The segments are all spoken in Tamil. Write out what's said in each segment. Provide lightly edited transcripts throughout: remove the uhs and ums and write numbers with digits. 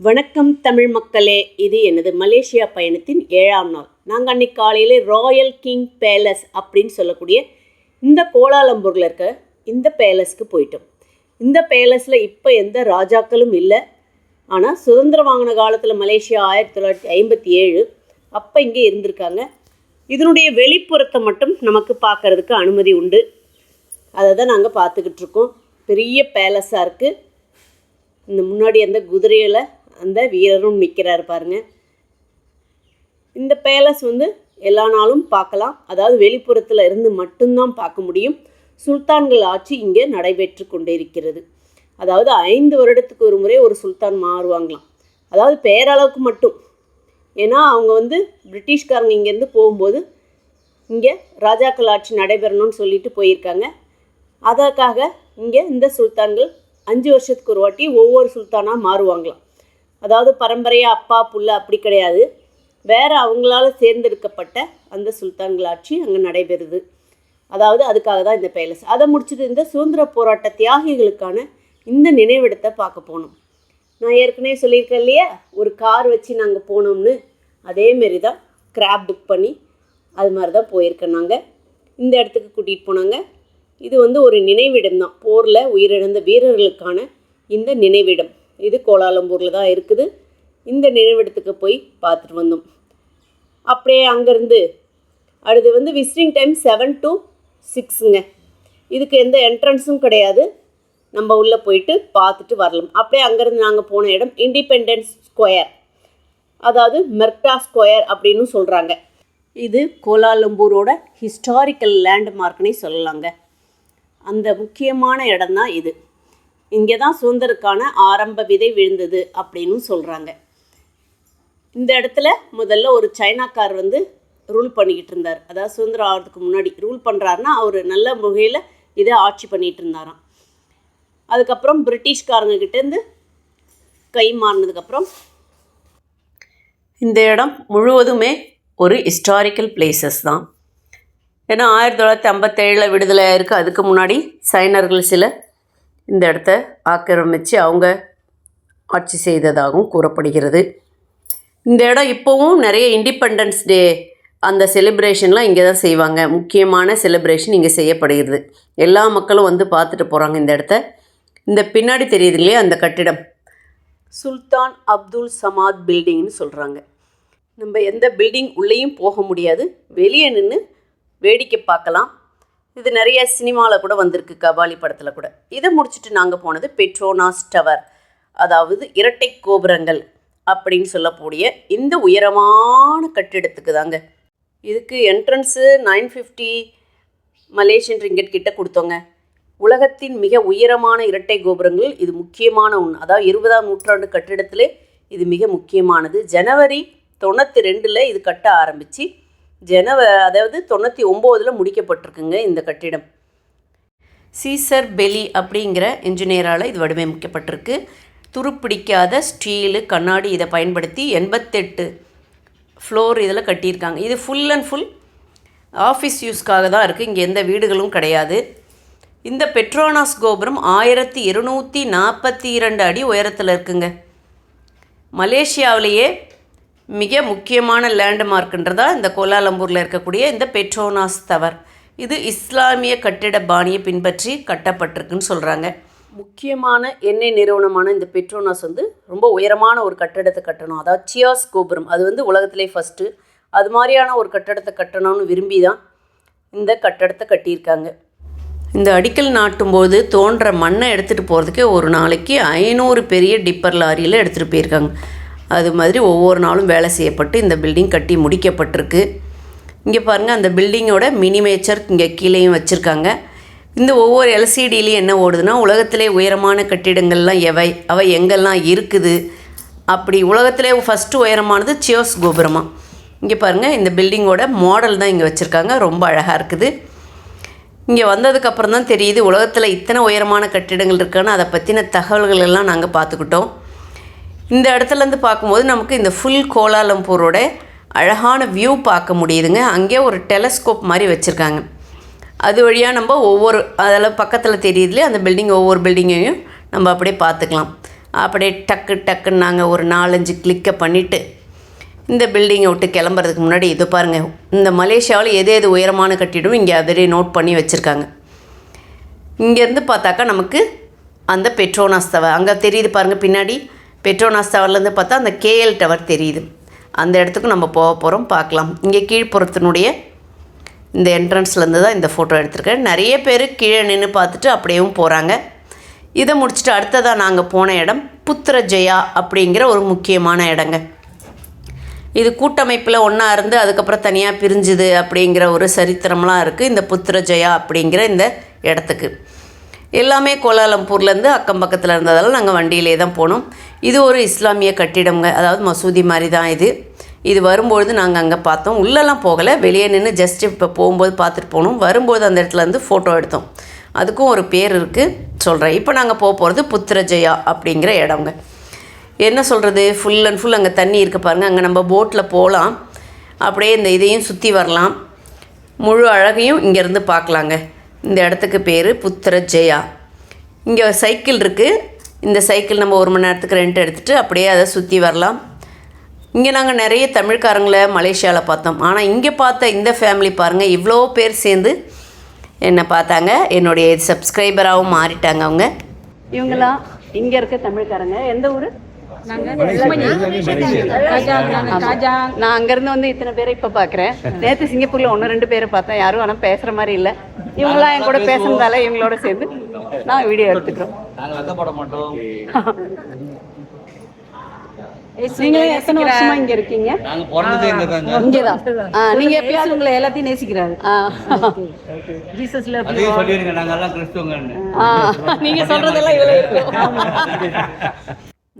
வணக்கம் தமிழ் மக்களே, இது எனது மலேசியா பயணத்தின் 7ஆம் நாள். நாங்கள் அன்றைக்கி காலையில் ராயல் கிங் பேலஸ் அப்படின்னு சொல்லக்கூடிய இந்த கோலாலம்பூரில் இருக்க இந்த பேலஸ்க்கு போயிட்டோம். இந்த பேலஸில் இப்போ எந்த ராஜாக்களும் இல்லை. ஆனால் சுதந்திரம் வாங்கின காலத்தில் மலேசியா 1957 அப்போ இங்கே இருந்திருக்காங்க. இதனுடைய வெளிப்புறத்தை மட்டும் நமக்கு பார்க்குறதுக்கு அனுமதி உண்டு. அதை தான் நாங்கள் பார்த்துக்கிட்டு இருக்கோம். பெரிய பேலஸாக இருக்குது. இந்த முன்னாடி அந்த குதிரையில் அந்த வீரரும் நிற்கிறார் பாருங்க. இந்த பேலஸ் எல்லா நாளும் பார்க்கலாம். அதாவது வெளிப்புறத்தில் இருந்து மட்டும்தான் பார்க்க முடியும். சுல்தான்கள் ஆட்சி இங்கே நடைபெற்று கொண்டே இருக்கிறது. அதாவது 5 வருடத்துக்கு ஒரு முறை ஒரு சுல்தான் மாறுவாங்களாம். அதாவது பேரளவுக்கு மட்டும். ஏன்னா அவங்க பிரிட்டிஷ்காரங்க இங்கேருந்து போகும்போது இங்கே ராஜாக்கள் ஆட்சி நடைபெறணும்னு சொல்லிட்டு போயிருக்காங்க. அதற்காக இங்கே இந்த சுல்தான்கள் 5 வருஷத்துக்கு ஒரு வாட்டி ஒவ்வொரு சுல்தானாக மாறுவாங்களாம். அதாவது பரம்பரையாக அப்பா புள்ள அப்படி கிடையாது. வேறு அவங்களால தேர்ந்தெடுக்கப்பட்ட அந்த சுல்தான்கள் ஆட்சி அங்கே நடைபெறுது. அதாவது அதுக்காக தான் இந்த பேலஸ். அதை முடிச்சுட்டு இந்த சுதந்திர போராட்ட தியாகிகளுக்கான இந்த நினைவிடத்தை பார்க்க போனோம். நான் ஏற்கனவே சொல்லியிருக்கேன் இல்லையா, ஒரு கார் வச்சு நாங்கள் போனோம்னு. அதேமாரி தான் கிராப் புக் பண்ணி அது மாதிரி தான் போயிருக்கேன். நாங்கள் இந்த இடத்துக்கு கூட்டிகிட்டு போனாங்க. இது ஒரு நினைவிடம் தான். போரில் உயிரிழந்த வீரர்களுக்கான இந்த நினைவிடம். இது கோலாலம்பூரில் தான் இருக்குது. இந்த நினைவிடத்துக்கு போய் பார்த்துட்டு வந்தோம். அப்படியே அங்கேருந்து அடுத்து விசிட்டிங் டைம் 7 to 6ங்க. இதுக்கு எந்த என்ட்ரன்ஸும் கிடையாது. நம்ம உள்ளே போயிட்டு பார்த்துட்டு வரலாம். அப்படியே அங்கேருந்து நாங்கள் போன இடம் இண்டிபெண்டன்ஸ் ஸ்கொயர், அதாவது மெர்டா ஸ்கொயர் அப்படின்னு சொல்கிறாங்க. இது கோலாலம்பூரோட ஹிஸ்டாரிக்கல் லேண்ட்மார்க்னே சொல்லலாங்க. அந்த முக்கியமான இடம் தான் இது. இங்கே தான் சுதந்திரக்கான ஆரம்ப விதை விழுந்தது அப்படின்னு சொல்கிறாங்க. இந்த இடத்துல முதல்ல ஒரு சைனாக்கார் ரூல் பண்ணிக்கிட்டு இருந்தார். அதாவது சுதந்திரம் ஆகிறதுக்கு முன்னாடி ரூல் பண்ணுறாருன்னா அவர் நல்ல முறையில் இதை ஆட்சி பண்ணிகிட்டு இருந்தாராம். அதுக்கப்புறம் பிரிட்டிஷ்காரங்கக்கிட்டேருந்து கை மாறினதுக்கப்புறம் இந்த இடம் முழுவதுமே ஒரு ஹிஸ்டாரிக்கல் பிளேசஸ் தான். ஏன்னா 1957 விடுதலை இருக்குது. அதுக்கு முன்னாடி சைனர்கள் சில இந்த இடத்த ஆக்கிரமித்து அவங்க ஆட்சி செய்ததாகவும் கூறப்படுகிறது. இந்த இடம் இப்போவும் நிறைய இண்டிபெண்டன்ஸ் டே அந்த செலிப்ரேஷன்லாம் இங்கே தான் செய்வாங்க. முக்கியமான செலிப்ரேஷன் இங்கே செய்யப்படுகிறது. எல்லா மக்களும் பார்த்துட்டு போகிறாங்க இந்த இடத்த. இந்த பின்னாடி தெரியுது இல்லையா அந்த கட்டிடம், சுல்தான் அப்துல் சமாத் பில்டிங்னு சொல்கிறாங்க. நம்ம எந்த பில்டிங் உள்ளேயும் போக முடியாது, வெளியே நின்று வேடிக்கை பார்க்கலாம். இது நிறைய சினிமாவில் கூட வந்திருக்கு, கபாலி படத்தில் கூட. இதை முடிச்சுட்டு நாங்கள் போனது பெட்ரோனாஸ் டவர், அதாவது இரட்டை கோபுரங்கள் அப்படின்னு சொல்லக்கூடிய இந்த உயரமான கட்டிடத்துக்கு தாங்க. இதுக்கு என்ட்ரன்ஸு 950 மலேசியன் ரிங்கெட் கிட்ட கொடுத்தோங்க. உலகத்தின் மிக உயரமான இரட்டை கோபுரங்கள் இது முக்கியமான ஒன்று. அதாவது 20ஆம் நூற்றாண்டு கட்டிடத்திலே இது மிக முக்கியமானது. ஜனவரி 92 இது கட்ட ஆரம்பித்து அதாவது 99 முடிக்கப்பட்டிருக்குங்க இந்த கட்டிடம். சீசர் பெலி அப்படிங்கிற இன்ஜினியரால் இது வடிவமைக்கப்பட்டிருக்கு. துருப்பிடிக்காத ஸ்டீலு கண்ணாடி இதை பயன்படுத்தி 88 ஃப்ளோர் இதில் கட்டியிருக்காங்க. இது ஃபுல் அண்ட் ஃபுல் ஆஃபீஸ் யூஸ்க்காக தான் இருக்குது. இங்கே எந்த வீடுகளும் கிடையாது. இந்த பெட்ரோனாஸ் கோபுரம் 1242 அடி உயரத்தில் இருக்குங்க. மலேசியாவிலேயே மிக முக்கியமான லேண்ட்மார்க்குன்றதா இந்த கோலாலம்பூரில் இருக்கக்கூடிய இந்த பெட்ரோனாஸ் டவர். இது இஸ்லாமிய கட்டிட பாணியை பின்பற்றி கட்டப்பட்டிருக்குன்னு சொல்கிறாங்க. முக்கியமான எண்ணெய் நிறுவனமான இந்த பெட்ரோனாஸ் ரொம்ப உயரமான ஒரு கட்டிடத்தை கட்டணும். அதாவது சியாஸ் கோபுரம், அது உலகத்திலே ஃபஸ்ட்டு. அது மாதிரியான ஒரு கட்டடத்தை கட்டணும்னு விரும்பி தான் இந்த கட்டடத்தை கட்டியிருக்காங்க. இந்த அடிக்கல் நாட்டும்போது தோன்ற மண்ணை எடுத்துகிட்டு போகிறதுக்கு ஒரு நாளைக்கு 500 பெரிய டிப்பர் லாரியில் எடுத்துகிட்டு போயிருக்காங்க. அது மாதிரி ஒவ்வொரு நாளும் வேலை செய்யப்பட்டு இந்த பில்டிங் கட்டி முடிக்கப்பட்டிருக்கு. இங்கே பாருங்கள், அந்த பில்டிங்கோட மினிமேச்சர் இங்கே கீழேயும் வச்சுருக்காங்க. இந்த ஒவ்வொரு எல்சிடிலையும் என்ன ஓடுதுன்னா, உலகத்திலே உயரமான கட்டிடங்கள்லாம் அவை எங்கெல்லாம் இருக்குது. அப்படி உலகத்திலே ஃபஸ்ட்டு உயரமானது சியோஸ் கோபுரமாக. இங்கே பாருங்கள், இந்த பில்டிங்கோட மாடல் தான் இங்கே வச்சுருக்காங்க. ரொம்ப அழகாக இருக்குது. இங்கே வந்ததுக்கப்புறம் தான் தெரியுது உலகத்தில் இத்தனை உயரமான கட்டிடங்கள் இருக்குன்னு. அதை பற்றின தகவல்கள் எல்லாம் நாங்கள் பார்த்துக்கிட்டோம். இந்த இடத்துலேருந்து பார்க்கும்போது நமக்கு இந்த ஃபுல் கோலாலம்பூரோட அழகான வியூ பார்க்க முடியுதுங்க. அங்கே ஒரு டெலஸ்கோப் மாதிரி வச்சுருக்காங்க. அது வழியாக நம்ம ஒவ்வொரு அதில் பக்கத்தில் தெரியுதுலே அந்த பில்டிங், ஒவ்வொரு பில்டிங்கையும் நம்ம அப்படியே பார்த்துக்கலாம். அப்படியே டக்குன்னு நாங்கள் ஒரு 4-5 கிளிக்கை பண்ணிவிட்டு இந்த பில்டிங்கை விட்டு கிளம்புறதுக்கு முன்னாடி இது பாருங்கள், இந்த மலேசியாவில் எது உயரமான கட்டிடம் இங்கே அதிலே நோட் பண்ணி வச்சுருக்காங்க. இங்கேருந்து பார்த்தாக்கா நமக்கு அந்த பெட்ரோனாஸ் டவர் அங்கே தெரியுது பாருங்கள். பின்னாடி பெட்ரோனாஸ் டவர்லேருந்து பார்த்தா அந்த கேஎல் டவர் தெரியுது. அந்த இடத்துக்கு நம்ம போக போகிறோம், பார்க்கலாம். இங்கே கீழ்ப்புறத்தினுடைய இந்த என்ட்ரன்ஸ்லேருந்து தான் இந்த ஃபோட்டோ எடுத்திருக்கேன். நிறைய பேர் கீழே நின்று பார்த்துட்டு அப்படியேவும் போகிறாங்க. இதை முடிச்சுட்டு அடுத்ததாக நாங்கள் போன இடம் புத்ரஜயா அப்படிங்கிற ஒரு முக்கியமான இடங்க. இது கூட்டமைப்பில் ஒன்றா இருந்து அதுக்கப்புறம் தனியாக பிரிஞ்சுது அப்படிங்கிற ஒரு சரித்திரம்லாம் இருக்குது இந்த புத்ரஜயா அப்படிங்கிற இந்த இடத்துக்கு. எல்லாமே கோலாலம்பூர்லேருந்து அக்கம் பக்கத்தில் இருந்ததால் நாங்கள் வண்டியிலே தான் போனோம். இது ஒரு இஸ்லாமிய கட்டிடங்க, அதாவது மசூதி மாதிரி தான் இது வரும்பொழுது நாங்கள் அங்கே பார்த்தோம். உள்ளெல்லாம் போகலை, வெளியே நின்று ஜஸ்ட் இப்போ போகும்போது பார்த்துட்டு போனோம். வரும்போது அந்த இடத்துலேருந்து ஃபோட்டோ எடுத்தோம். அதுக்கும் ஒரு பேர் இருக்குது, சொல்கிறேன். இப்போ நாங்கள் போக போகிறது புத்ரஜயா அப்படிங்கிற இடங்க. என்ன சொல்கிறது, ஃபுல் அண்ட் ஃபுல் அங்கே தண்ணி இருக்குது பாருங்கள். அங்கே நம்ம போட்டில் போகலாம், அப்படியே இந்த இதையும் சுற்றி வரலாம், முழு அழகையும் இங்கேருந்து பார்க்கலாங்க. இந்த இடத்துக்கு பேர் புத்ரஜயா. இங்கே சைக்கிள் இருக்குது. இந்த சைக்கிள் நம்ம 1 மணி நேரத்துக்கு ரெண்ட் எடுத்துகிட்டு அப்படியே அதை சுற்றி வரலாம். இங்கே நாங்கள் நிறைய தமிழ்காரங்களை மலேசியாவில் பார்த்தோம். ஆனால் இங்கே பார்த்த இந்த ஃபேமிலி பாருங்கள், இவ்வளோ பேர் சேர்ந்து என்னை பார்த்தாங்க. என்னுடைய சப்ஸ்கிரைபராகவும் மாறிட்டாங்க அவங்க. இவங்களாம் இங்கே இருக்க தமிழ்காரங்க. எந்த ஊர்? நான் அங்கேருந்து வந்து இத்தனை பேரை இப்போ பார்க்குறேன். நேற்று சிங்கப்பூரில் 1-2 பேரை பார்த்தேன், யாரும் ஆனால் பேசுகிற மாதிரி இல்லை. இவங்களாம் என் கூட பேசுனதால இவங்களோட சேர்ந்து நான் வீடியோ எடுத்துக்கிறோம். நீங்களே எத்தனை வருஷமா இங்க இருக்கீங்க? நாங்க பிறந்ததே இங்கதான். நீங்க எப்படி உங்களை எல்லாத்தையும் நேசிக்கிறாரு? ஜீசஸ்ல அதே சொல்லிருங்க, நாங்க எல்லாம் கிறிஸ்துவங்கன்னு. நீங்க சொல்றதெல்லாம் இவ்வளவு இருக்கும்.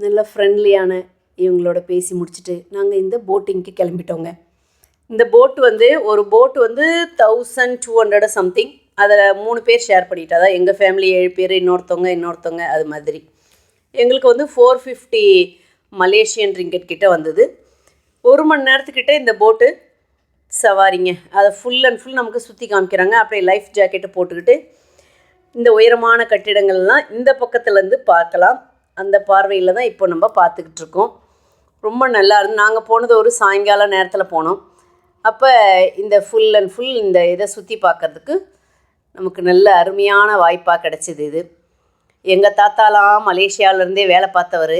நல்ல ஃப்ரெண்ட்லியான இவங்களோட பேசி முடிச்சுட்டு நாங்கள் இந்த போட்டிங்க்கு கிளம்பிட்டோங்க. இந்த போட்டு வந்து ஒரு போட்டு வந்து 1200 சம்திங். அதில் 3 பேர் ஷேர் பண்ணிட்டு, அதான் எங்கள் ஃபேமிலி 7 பேர், இன்னொருத்தவங்க அது மாதிரி. எங்களுக்கு வந்து 450 மலேசியன் ரிங்கெட் கிட்ட வந்தது. 1 மணி நேரத்துக்கிட்ட இந்த போட்டு சவாரிங்க. அதை ஃபுல் அண்ட் ஃபுல் நமக்கு சுற்றி காமிக்கிறாங்க. அப்படியே லைஃப் ஜாக்கெட்டை போட்டுக்கிட்டு இந்த உயரமான கட்டிடங்கள்லாம் இந்த பக்கத்துலேருந்து பார்க்கலாம். அந்த பார்வையில் தான் இப்போ நம்ம பார்த்துக்கிட்டு இருக்கோம். ரொம்ப நல்லா இருந்து. நாங்கள் போனது ஒரு சாயங்கால நேரத்தில் போனோம். அப்போ இந்த ஃபுல் அண்ட் ஃபுல் இந்த இதை சுற்றி பார்க்குறதுக்கு நமக்கு நல்ல அருமையான வாய்ப்பாக கிடச்சிது. இது எங்கள் தாத்தாலாம் மலேசியாவிலேருந்தே வேலை பார்த்தவர்.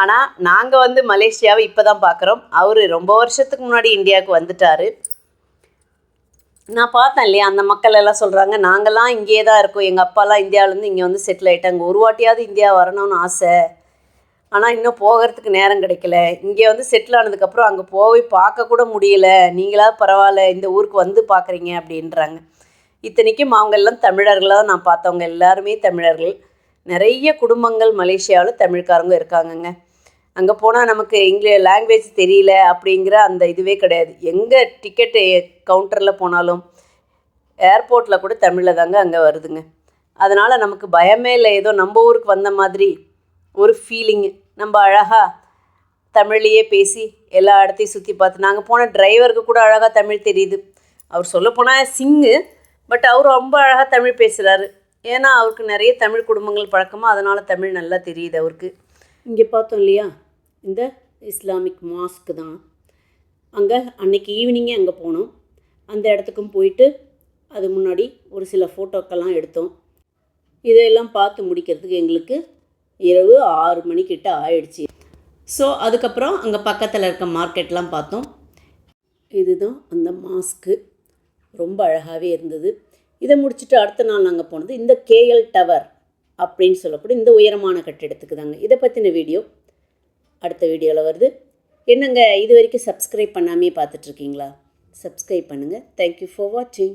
ஆனால் நாங்கள் வந்து மலேசியாவை இப்போ தான் பார்க்குறோம். அவர் ரொம்ப வருஷத்துக்கு முன்னாடி இந்தியாவுக்கு வந்துட்டார். நான் பார்த்தேன் இல்லையா, அந்த மக்கள் எல்லாம் சொல்கிறாங்க, நாங்கள்லாம் இங்கேயே தான் இருக்கோம், எங்கள் அப்பாலாம் இந்தியாவிலேருந்து இங்கே வந்து செட்டில் ஆகிட்டாங்க, ஒரு வாட்டியாவது இந்தியா வரணும்னு ஆசை, ஆனால் இன்னும் போகிறதுக்கு நேரம் கிடைக்கல. இங்கே வந்து செட்டில் ஆனதுக்கப்புறம் அங்கே போய் பார்க்கக்கூட முடியல, நீங்களாவது பரவாயில்ல இந்த ஊருக்கு வந்து பார்க்குறீங்க அப்படின்றாங்க. இத்தனைக்கும் அவங்க எல்லாம் தமிழர்களாக நான் பார்த்தவங்க எல்லாருமே தமிழர்கள். நிறைய குடும்பங்கள் மலேசியாவில் தமிழ்காரங்க இருக்காங்கங்க. அங்கே போனால் நமக்கு லாங்குவேஜ் தெரியல அப்படிங்கிற அந்த இதுவே கிடையாது. எங்கே டிக்கெட்டு கவுண்டரில் போனாலும் ஏர்போர்ட்டில் கூட தமிழில் தாங்க அங்கே வருதுங்க. அதனால் நமக்கு பயமே இல்லை, ஏதோ நம்ம ஊருக்கு வந்த மாதிரி ஒரு ஃபீலிங்கு. நம்ம அழகாக தமிழ்லையே பேசி எல்லா இடத்தையும் சுற்றி பார்த்து, நாங்கள் போன டிரைவருக்கு கூட அழகாக தமிழ் தெரியுது. அவர் சொல்ல போனால் சிங்கு, பட் அவர் ரொம்ப அழகாக தமிழ் பேசுகிறாரு. ஏன்னா அவருக்கு நிறைய தமிழ் குடும்பங்கள் பழக்கமாக, அதனால் தமிழ் நல்லா தெரியுது அவருக்கு. இங்கே பார்த்தோம் இல்லையா, இந்த இஸ்லாமிக் மாஸ்க்கு தான். அங்கே அன்றைக்கி ஈவினிங்கே அங்கே போனோம். அந்த இடத்துக்கும் போயிட்டு அது முன்னாடி ஒரு சில ஃபோட்டோக்கெல்லாம் எடுத்தோம். இதையெல்லாம் பார்த்து முடிக்கிறதுக்கு எங்களுக்கு இரவு 6 மணிக்கிட்ட ஆயிடுச்சு. ஸோ அதுக்கப்புறம் அங்கே பக்கத்தில் இருக்க மார்க்கெட்லாம் பார்த்தோம். இதுதான் அந்த மாஸ்க்கு, ரொம்ப அழகாகவே இருந்தது. இதை முடிச்சுட்டு அடுத்த நாள் நாங்கள் போனது இந்த கேஎல் டவர் அப்படின்னு சொல்லக்கூடிய இந்த உயரமான கட்டிடத்துக்கு தாங்க. இதை பற்றின வீடியோ அடுத்த வீடியோவில் வருது. என்னங்க இது வரைக்கும் சப்ஸ்கிரைப் பண்ணாமே பார்த்துட்ருக்கீங்களா? சப்ஸ்கிரைப் பண்ணுங்கள். தேங்க்யூ ஃபார் வாட்சிங்.